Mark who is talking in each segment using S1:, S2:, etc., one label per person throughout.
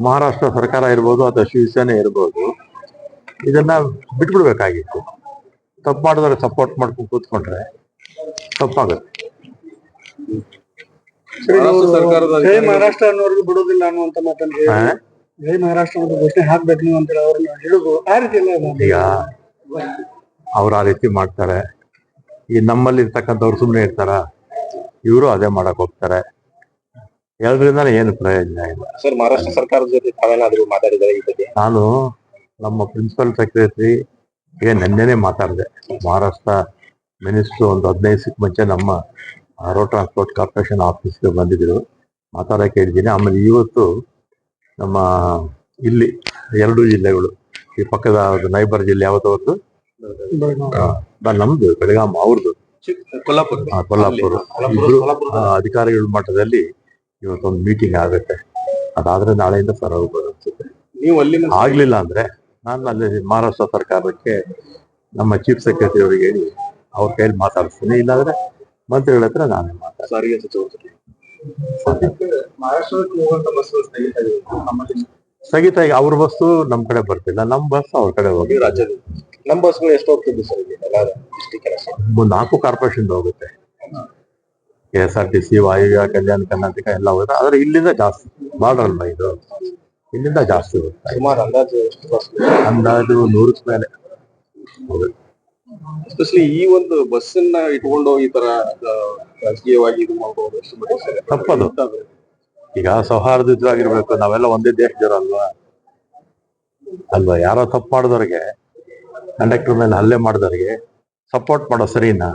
S1: ಮಹಾರಾಷ್ಟ್ರ ಸರ್ಕಾರ ಇರ್ಬೋದು ಅಥವಾ ಶಿವಸೇನೆ ಇರ್ಬೋದು, ಇದನ್ನ ಬಿಟ್ಬಿಡ್ಬೇಕಾಗಿತ್ತು. ತಪ್ಪು ಮಾಡಿದ್ರೆ ಸಪೋರ್ಟ್ ಮಾಡ್ಕೊಂಡು ಕೂತ್ಕೊಂಡ್ರೆ ತಪ್ಪಾಗುತ್ತೆ.
S2: ಜೈ ಮಹಾರಾಷ್ಟ್ರ ಅನ್ನೋರ್ಗು ಬಿಡೋದಿಲ್ಲ ಅನ್ನುವಂತ ಮಾತನ್ನು ಜೈ ಮಹಾರಾಷ್ಟ್ರ ಅಂತ ಘೋಷಣೆ ಹಾಕ್ಬೇಕು ನೀವು ಅಂತ ಅವ್ರನ್ನ ಹೇಳುದು ಆ ರೀತಿ ಎಲ್ಲ.
S1: ಈಗ ಅವ್ರು ಆ ರೀತಿ ಮಾಡ್ತಾರೆ. ಈ ನಮ್ಮಲ್ಲಿ ಇರ್ತಕ್ಕಂಥವ್ರು ಸುಮ್ಮನೆ ಇರ್ತಾರ, ಇವರು ಅದೇ ಮಾಡಕ್ ಹೋಗ್ತಾರೆ. ಎರಡರಿಂದಾನೆ ಏನು ಪ್ರಯೋಜನ ಇಲ್ಲ.
S3: ಸರ್, ಮಹಾರಾಷ್ಟ್ರ ಸರ್ಕಾರದ ಜೊತೆ ತಾವೇನಾದ್ರೂ ಮಾತಾಡಿದರೆ ಈ ಬಗ್ಗೆ?
S1: ನಾನು ನಮ್ಮ ಪ್ರಿನ್ಸಿಪಲ್ ಸೆಕ್ರೆಟರಿ ನೆನ್ನೆನೆ ಮಾತಾಡಿದೆ. ಮಹಾರಾಷ್ಟ್ರ ಮಿನಿಸ್ಟ್ರು ಒಂದು 15 ದಿವಸಕ್ಕೆ ಮುಂಚೆ ನಮ್ಮ ರೋಡ್ ಟ್ರಾನ್ಸ್ಪೋರ್ಟ್ ಕಾರ್ಪೊರೇಷನ್ ಆಫೀಸ್ಗೆ ಬಂದಿದ್ರು, ಮಾತಾಡಕ್ಕೆ ಹೇಳಿದ್ದೀನಿ. ಆಮೇಲೆ ಇವತ್ತು ನಮ್ಮ ಇಲ್ಲಿ 2 ಜಿಲ್ಲೆಗಳು, ಈ ಪಕ್ಕದ ನೈಬರ್ ಜಿಲ್ಲೆ ಯಾವ್ದವ್ರದ್ದು, ನಮ್ದು ಬೆಳಗಾಂ, ಅವ್ರದ್ದು ಕೊಲ್ಲಾಪುರ, ಇಬ್ರು ಅಧಿಕಾರಿಗಳ ಮಟ್ಟದಲ್ಲಿ ಇವತ್ತೊಂದು ಮೀಟಿಂಗ್ ಆಗುತ್ತೆ. ಅದಾದ್ರೆ ನಾಳೆಯಿಂದ ಸರ್ ಹೋಗ್ಬೋದು ಅನ್ಸುತ್ತೆ.
S3: ನೀವು ಅಲ್ಲಿ
S1: ಆಗ್ಲಿಲ್ಲ ಅಂದ್ರೆ ನಾನು ಅಲ್ಲಿ ಮಹಾರಾಷ್ಟ್ರ ಸರ್ಕಾರಕ್ಕೆ ನಮ್ಮ ಚೀಫ್ ಸೆಕ್ರೆಟರಿ ಅವರಿಗೆ ಹೇಳಿ ಅವ್ರ ಕೈಯಲ್ಲಿ ಮಾತಾಡಿಸ್ತೀನಿ. ಇಲ್ಲಾಂದ್ರೆ ಮಂತ್ರಿಗಳ ಹತ್ರ ನಾನೇ
S3: ಸಾರಿಗೆ
S1: ಸ್ಥಗಿತ. ಈಗ ಅವ್ರ ಬಸ್ಸು ನಮ್ ಕಡೆ ಬರ್ತಿಲ್ಲ, ನಮ್ ಬಸ್ ಅವ್ರ ಕಡೆ ಹೋಗಿ.
S3: ರಾಜ್ಯದ ನಮ್ಮ ಬಸ್ಗಳು ಎಷ್ಟು ಹೋಗ್ತಿದ್ವಿ ಸರ್?
S1: 4 ಕಾರ್ಪೊರೇಷನ್ ಹೋಗುತ್ತೆ. KSRTC, ವಾಯುವ್ಯ, ಕಲ್ಯಾಣ ಕರ್ನಾಟಕ ಎಲ್ಲ ಹೋಗುತ್ತೆ. ಆದ್ರೆ ಇಲ್ಲಿಂದ ಜಾಸ್ತಿ ಬಾರ್ಡರ್ ಅಲ್ವಾ ಇದು, ಇಲ್ಲಿಂದ ಜಾಸ್ತಿ ಹೋಗುತ್ತೆ.
S3: ಸುಮಾರು
S1: ಅಂದಾಜು 100 ಮೇಲೆ ಹೋಗುತ್ತೆ.
S3: ಎಸ್ಪೆಷಲಿ ಈ ಒಂದು ಬಸ್ಸನ್ನ ಇಟ್ಕೊಂಡು ಈ ತರ ರಾಜಕೀಯವಾಗಿ ಇದು ಮಾಡಬಹುದು,
S1: ತಪ್ಪದು. ಈಗ ಸೌಹಾರ್ದಯುತವಾಗಿರ್ಬೇಕು. ನಾವೆಲ್ಲ ಒಂದೇ ದೇಶದವರು ಅಲ್ವಾ? ಯಾರೋ ತಪ್ಪು ಮಾಡಿದವ್ರಿಗೆ, ಕಂಡಕ್ಟರ್ ಮೇಲೆ ಹಲ್ಲೆ ಮಾಡಿದವ್ರಿಗೆ ಸಪೋರ್ಟ್ ಮಾಡೋ ಸರಿನಾ?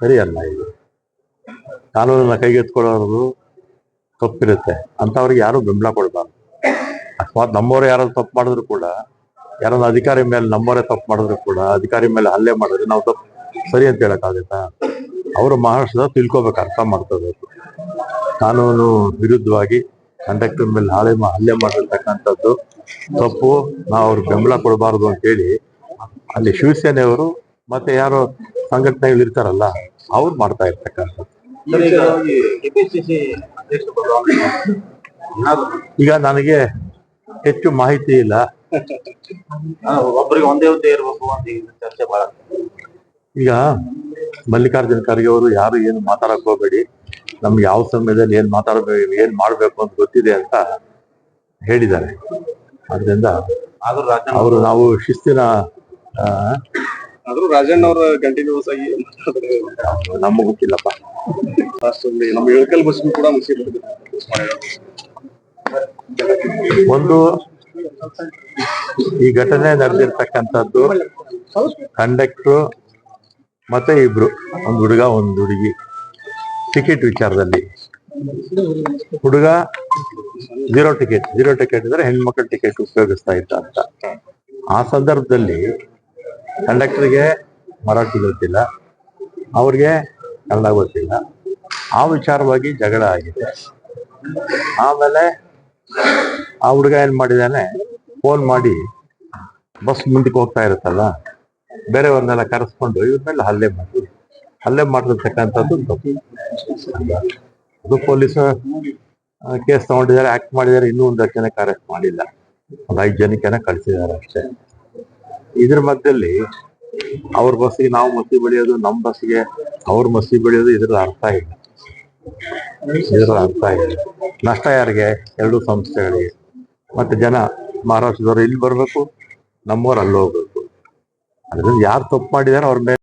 S1: ಸರಿ ಅಲ್ಲ. ಇದು ಕಾನೂನನ್ನ ಕೈಗೆತ್ಕೊಳ್ಳೋದು ತಪ್ಪಿರುತ್ತೆ. ಅಂತವ್ರಿಗೆ ಯಾರು ಬೆಂಬಲ ಕೊಡಬಾರ್ದು. ಅಕಸ್ಮಾತ್ ನಮ್ಮವರೇ ಯಾರಾದ್ರು ತಪ್ಪು ಮಾಡಿದ್ರು ಕೂಡ, ಯಾರನ್ನ ಅಧಿಕಾರಿ ಮೇಲೆ ನಮ್ಮವರೇ ತಪ್ಪು ಮಾಡಿದ್ರು ಕೂಡ, ಅಧಿಕಾರಿ ಮೇಲೆ ಹಲ್ಲೆ ಮಾಡಿದ್ರೆ ನಾವು ತಪ್ಪು ಸರಿ ಅಂತ ಹೇಳಕ್ಕಾಗತ್ತಾ? ಅವರು ಮಹಾರಾಷ್ಟ್ರದ ತಿಳ್ಕೊಬೇಕು, ಅರ್ಥ ಮಾಡ್ಕೋಬೇಕು. ಕಾನೂನು ವಿರುದ್ಧವಾಗಿ ಕಂಡಕ್ಟರ್ ಮೇಲೆ ಹಲ್ಲೆ ಮಾಡಿರ್ತಕ್ಕಂಥದ್ದು ತಪ್ಪು. ನಾವು ಅವ್ರಿಗೆ ಬೆಂಬಲ ಕೊಡಬಾರ್ದು ಅಂತೇಳಿ ಅಲ್ಲಿ ಶಿವಸೇನೆಯವರು ಮತ್ತೆ ಯಾರೋ ಸಂಘಟನೆಗಳು ಇರ್ತಾರಲ್ಲ, ಅವ್ರು ಮಾಡ್ತಾ ಇರ್ತಕ್ಕಂಥದ್ದು. ಈಗ ನನಗೆ ಹೆಚ್ಚು ಮಾಹಿತಿ ಇಲ್ಲ.
S3: ಒಬ್ಬರಿಗೆ ಒಂದೇ ಹುದ್ದೆ ಇರಬೇಕು ಅಂತ ಚರ್ಚೆ ಬಹಳ.
S1: ಈಗ ಮಲ್ಲಿಕಾರ್ಜುನ ಖರ್ಗೆ ಅವರು ಯಾರು ಏನು ಮಾತಾಡಕ್ ಹೋಗ್ಬೇಡಿ, ನಮ್ಗೆ ಯಾವ ಸಮಯದಲ್ಲಿ ಏನ್ ಮಾತಾಡಬೇಕು, ಏನ್ ಮಾಡ್ಬೇಕು ಅಂತ ಗೊತ್ತಿದೆ ಅಂತ ಹೇಳಿದ್ದಾರೆ. ಆದ್ರಿಂದ ಅವರು ನಾವು ಶಿಸ್ತಿನ
S3: ಆದ್ರೂ ರಾಜಣ್ಣ ಅವರ ಕಂಟಿನ್ಯೂಸ್ ಆಗಿ
S1: ನಮಗ್ ಗೊತ್ತಿಲ್ಲಪ್ಪ.
S3: ನಮ್ಮ ಇಳಕಲ್ ಬಸ್ ಕೂಡ
S1: ಒಂದು ಈ ಘಟನೆ ನಡೆದಿರ್ತಕ್ಕಂಥದ್ದು ಕಂಡಕ್ಟ್ರು ಮತ್ತೆ ಇಬ್ರು, ಒಂದು ಹುಡುಗ ಒಂದು ಹುಡುಗಿ, ಟಿಕೆಟ್ ವಿಚಾರದಲ್ಲಿ. ಹುಡುಗ ಝೀರೋ ಟಿಕೆಟ್ ಅಂದ್ರೆ ಹೆಣ್ಮಕ್ಳ ಟಿಕೆಟ್ ಉಪಯೋಗಿಸ್ತಾ ಇದ್ದ ಅಂತ. ಆ ಸಂದರ್ಭದಲ್ಲಿ ಕಂಡಕ್ಟರ್ಗೆ ಮರಾಠಿ ಗೊತ್ತಿಲ್ಲ, ಅವ್ರಿಗೆ ಕನ್ನಡ ಗೊತ್ತಿಲ್ಲ. ಆ ವಿಚಾರವಾಗಿ ಜಗಳ ಆಗಿದೆ. ಆಮೇಲೆ ಆ ಹುಡುಗ ಏನ್ ಮಾಡಿದಾನೆ, ಫೋನ್ ಮಾಡಿ ಬಸ್ ಮುಂದಕ್ಕೆ ಹೋಗ್ತಾ ಇರುತ್ತಲ್ಲ, ಬೇರೆಯವ್ರನ್ನೆಲ್ಲ ಕರೆಸ್ಕೊಂಡು ಇವ್ರ ಮೇಲೆ ಹಲ್ಲೆ ಮಾಡಿರ್ತಕ್ಕಂಥದ್ದು ತಪ್ಪು. ಅದು ಪೊಲೀಸ್ ಕೇಸ್ ತಗೊಂಡಿದ್ದಾರೆ, ಆಕ್ಟ್ ಮಾಡಿದ್ದಾರೆ. ಇನ್ನೂ 1 ಜನಕ್ಕೆ ಅರೆಸ್ಟ್ ಮಾಡಿಲ್ಲ, ಒಂದು 5 ಜನಕ್ಕೆ ಕಳಿಸಿದ್ದಾರೆ ಅಷ್ಟೇ. ಇದ್ರ ಮಧ್ಯದಲ್ಲಿ ಅವ್ರ ಬಸ್ಸಿಗೆ ನಾವು ಮಸಿ ಬೆಳೆಯೋದು, ನಮ್ಮ ಬಸ್ಸಿಗೆ ಅವ್ರ ಮಸಿ ಬೆಳೆಯೋದು, ಇದ್ರ ಅರ್ಥ ಇಲ್ಲ. ನಷ್ಟ ಯಾರಿಗೆ? 2 ಸಂಸ್ಥೆಗಳಿಗೆ. ಮತ್ತೆ ಜನ ಮಹಾರಾಷ್ಟ್ರದವ್ರು ಇಲ್ಲಿ ಬರ್ಬೇಕು, ನಮ್ಮವ್ರು ಅಲ್ಲಿ ಹೋಗ್ಬೇಕು. ಅದ್ರಿಂದ ಯಾರು ತಪ್ಪು ಮಾಡಿದಾರೆ ಅವ್ರ ಮೇಲೆ